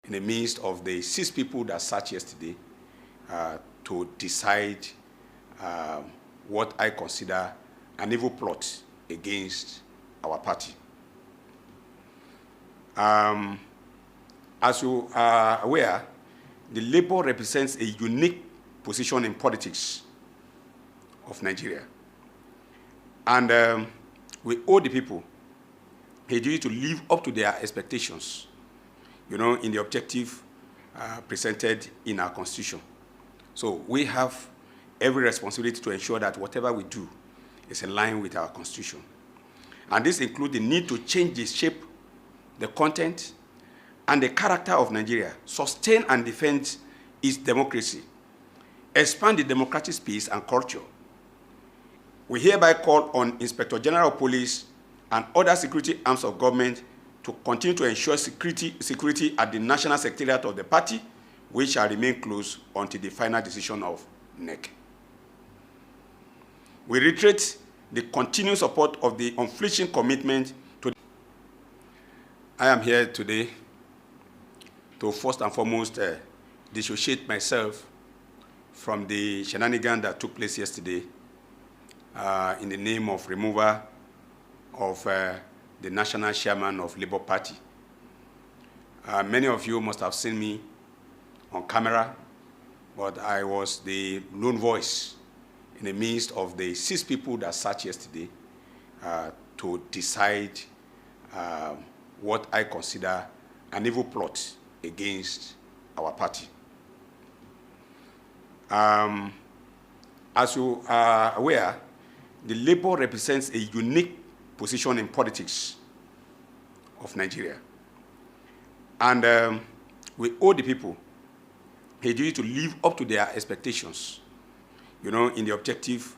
in the midst of the 6 people that sat yesterday to decide what I consider an evil plot against our party. As you are aware, the Labour represents a unique position in politics of Nigeria. And we owe the people a duty to live up to their expectations, in the objective presented in our Constitution. So we have every responsibility to ensure that whatever we do is in line with our Constitution. And this includes the need to change the shape, the content, and the character of Nigeria, sustain and defend its democracy, expand the democratic space and culture. We hereby call on Inspector General of Police and other security arms of government to continue to ensure security at the National Secretariat of the party, which shall remain closed until the final decision of NEC. We reiterate the continued support of the unflinching commitment to. I am here today to first and foremost dissociate myself from the shenanigans that took place yesterday in the name of removal of the national chairman of Labour Party. Many of you must have seen me on camera, but I was the lone voice in the midst of the 6 people that sat yesterday to decide what I consider an evil plot against our party. As you are aware, the Labour represents a unique position in politics of Nigeria. And we owe the people a duty to live up to their expectations, in the objective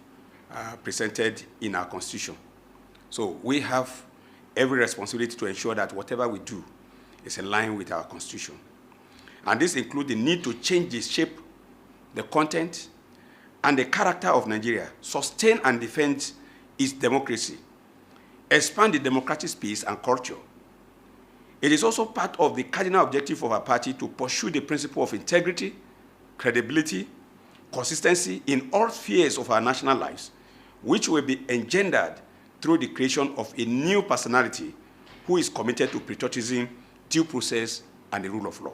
presented in our Constitution. So we have every responsibility to ensure that whatever we do is in line with our Constitution. And this includes the need to change the shape, the content, and the character of Nigeria, sustain and defend its democracy, expand the democratic space and culture. It is also part of the cardinal objective of our party to pursue the principle of integrity, credibility, consistency in all spheres of our national lives, which will be engendered through the creation of a new personality who is committed to patriotism, due process, and the rule of law.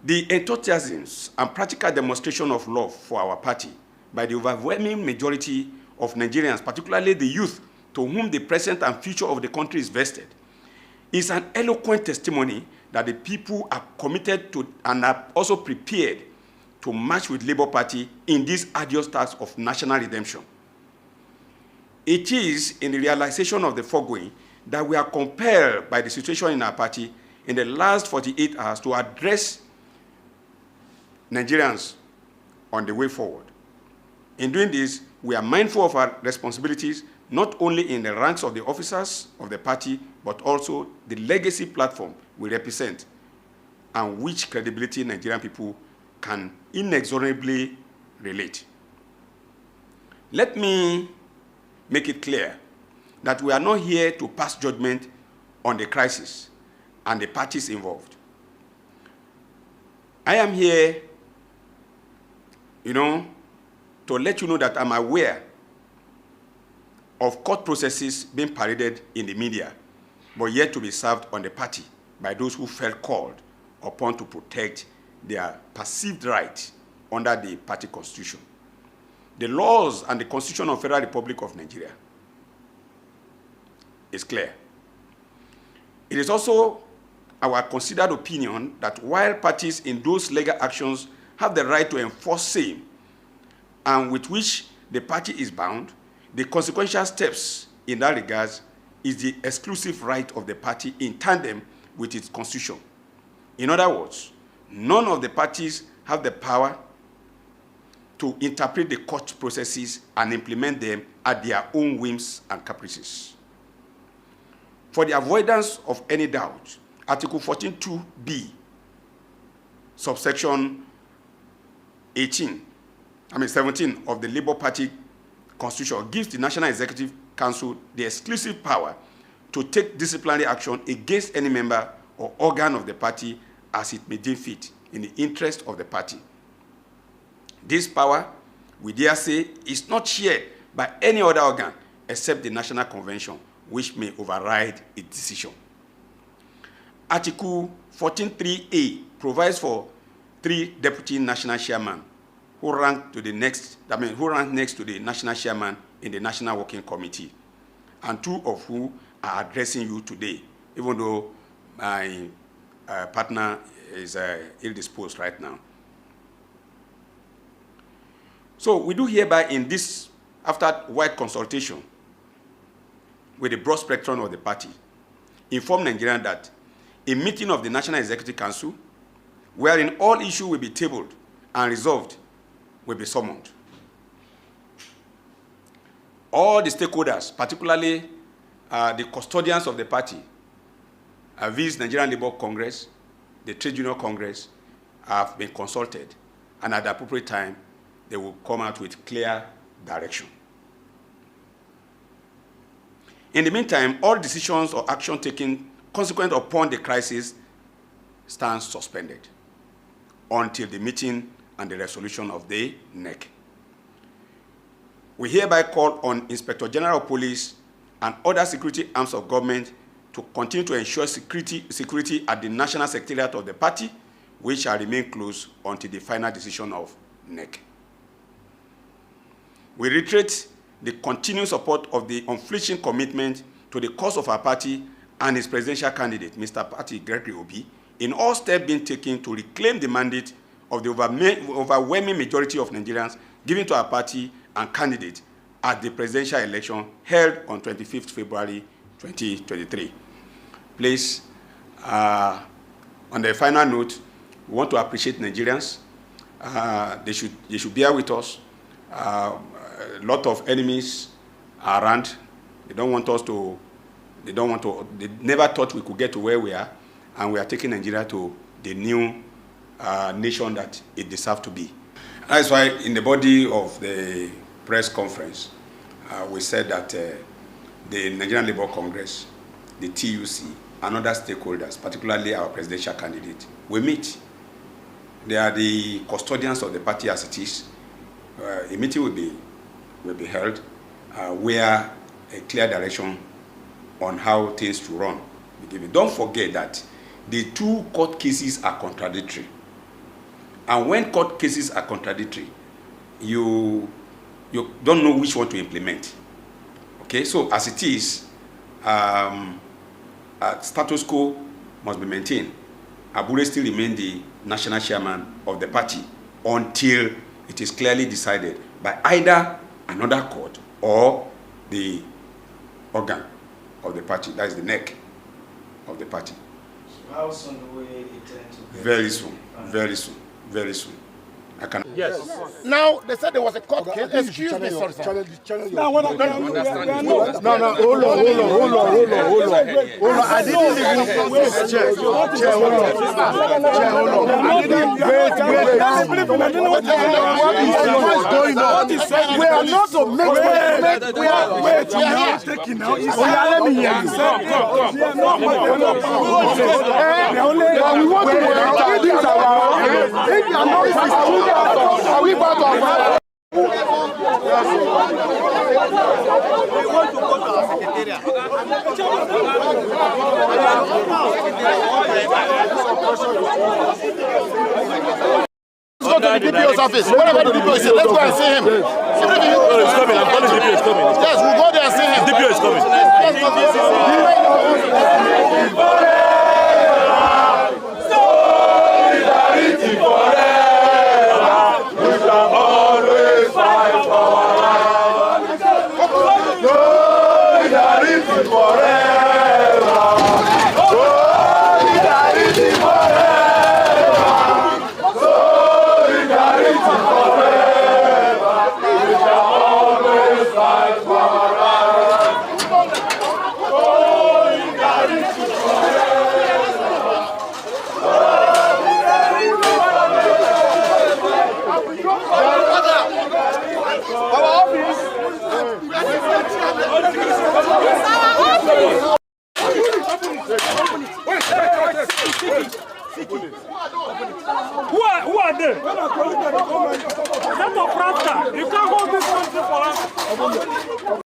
The enthusiasm and practical demonstration of love for our party by the overwhelming majority of Nigerians, particularly the youth to whom the present and future of the country is vested, is an eloquent testimony that the people are committed to and are also prepared to march with Labour Party in this arduous task of national redemption. It is in the realization of the foregoing that we are compelled by the situation in our party in the last 48 hours to address Nigerians on the way forward. In doing this, we are mindful of our responsibilities, not only in the ranks of the officers of the party, but also the legacy platform we represent, and which credibility Nigerian people can inexorably relate. Let me make it clear that we are not here to pass judgment on the crisis and the parties involved. I am here, to let you know that I'm aware of court processes being paraded in the media, but yet to be served on the party by those who felt called upon to protect their perceived right under the party constitution. The laws and the Constitution of the Federal Republic of Nigeria is clear. It is also our considered opinion that while parties in those legal actions have the right to enforce same, and with which the party is bound, the consequential steps in that regard is the exclusive right of the party in tandem with its constitution. In other words, none of the parties have the power to interpret the court processes and implement them at their own whims and caprices. For the avoidance of any doubt, Article 14(2)(b), subsection 17 of the Labour Party Constitution gives the National Executive Council the exclusive power to take disciplinary action against any member or organ of the party as it may deem fit in the interest of the party. This power, we dare say, is not shared by any other organ except the National Convention, which may override its decision. Article 14.3a provides for 3 deputy national chairmen who rank next to the national chairman in the National Working Committee, and 2 of whom are addressing you today, even though my partner is ill-disposed right now. So we do hereby, in this, after wide consultation with the broad spectrum of the party, inform Nigerians that a meeting of the National Executive Council, wherein all issues will be tabled and resolved, will be summoned. All the stakeholders, particularly the custodians of the party, viz. Nigerian Labour Congress, the Trade Union Congress, have been consulted, and at the appropriate time, they will come out with clear direction. In the meantime, all decisions or action taken consequent upon the crisis stands suspended until the meeting and the resolution of the NEC. We hereby call on Inspector General of Police and other security arms of government to continue to ensure security at the National Secretariat of the party, which shall remain closed until the final decision of NEC. We reiterate the continued support of the unflinching commitment to the cause of our party and its presidential candidate, Mr. Party Gregory Obi, in all steps being taken to reclaim the mandate of the overwhelming majority of Nigerians given to our party and candidate at the presidential election held on 25th February 2023. Please, on the final note, we want to appreciate Nigerians. They should bear with us. A lot of enemies are around. They never thought we could get to where we are, and we are taking Nigeria to the new nation that it deserves to be. That's why in the body of the press conference, we said that the Nigerian Labour Congress, the TUC, and other stakeholders, particularly our presidential candidate, will meet. They are the custodians of the party as it is. A meeting will be held where a clear direction on how things to run be given. Don't forget that the 2 court cases are contradictory. And when court cases are contradictory, you don't know which one to implement. Okay, so as it is, status quo must be maintained. Abure still remains the national chairman of the party until it is clearly decided by either another court or the organ of the party, that is the neck of the party. So how soon do we intend to get Very soon, very soon, very soon. I can. Yes. Now they said there was a court case. Excuse me, sorry, sir. No, hold on. Hold on. I didn't even wait. Chair, hold on. I didn't wait. What is going on? We are not to make. We are taking now. Let me hear you. We want to. Are we part of we want to go to our secretariat. Let's go to the DPO's office. Whatever the DPO is, let's go and see him. It's coming. I'm calling DPO is coming. Yes, we'll go there and see him. DPO is coming. Solidarity forever. We shall always fight for our lives. Solidarity forever. Solidarity forever. Solidarity forever. We shall always fight for our lives. Who are they? That's a fraudster. You can't hold this country for us.